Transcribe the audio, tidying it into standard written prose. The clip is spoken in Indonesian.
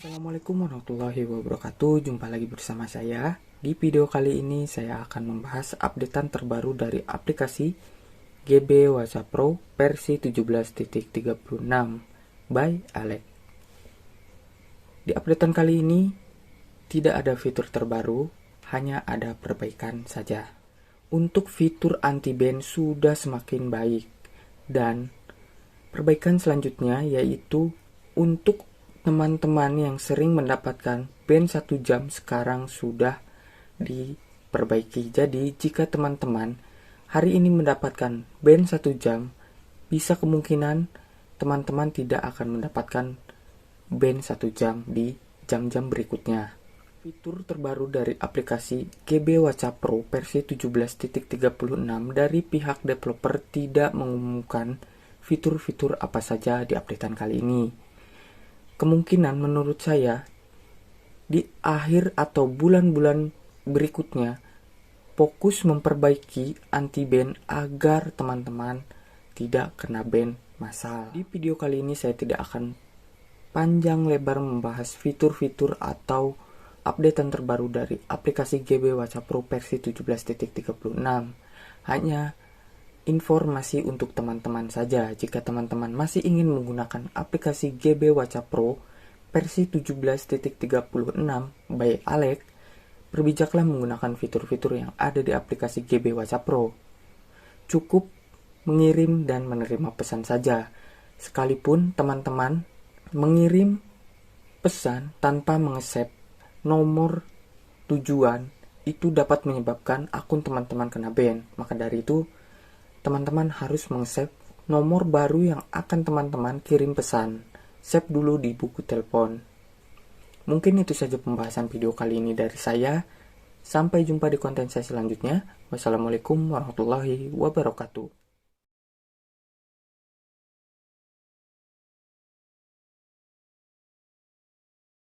Assalamualaikum warahmatullahi wabarakatuh. Jumpa lagi bersama saya. Di video kali ini saya akan membahas updatean terbaru dari aplikasi GB WhatsApp Pro versi 17.36 by Alex. Di updatean kali ini tidak ada fitur terbaru, hanya ada perbaikan saja. Untuk fitur anti-ban sudah semakin baik, dan perbaikan selanjutnya yaitu untuk teman-teman yang sering mendapatkan ban 1 jam sekarang sudah diperbaiki. Jadi jika teman-teman hari ini mendapatkan ban 1 jam, bisa kemungkinan teman-teman tidak akan mendapatkan ban 1 jam di jam-jam berikutnya. Fitur terbaru dari aplikasi GB WhatsApp Pro versi 17.36 dari pihak developer tidak mengumumkan fitur-fitur apa saja di updatean kali ini. Kemungkinan menurut saya di akhir atau bulan-bulan berikutnya fokus memperbaiki anti-ban agar teman-teman tidak kena ban massal. Di video kali ini saya tidak akan panjang lebar membahas fitur-fitur atau updatean terbaru dari aplikasi GB WhatsApp Pro versi 17.36. Hanya informasi untuk teman-teman saja. Jika teman-teman masih ingin menggunakan aplikasi GB WhatsApp Pro versi 17.36 by Alex, berbijaklah menggunakan fitur-fitur yang ada di aplikasi GB WhatsApp Pro. Cukup mengirim dan menerima pesan saja. Sekalipun teman-teman mengirim pesan tanpa mengesep nomor tujuan, itu dapat menyebabkan akun teman-teman kena ban. Maka dari itu, teman-teman harus meng-save nomor baru yang akan teman-teman kirim pesan. Save dulu di buku telepon. Mungkin itu saja pembahasan video kali ini dari saya. Sampai jumpa di konten saya selanjutnya. Wassalamualaikum warahmatullahi wabarakatuh.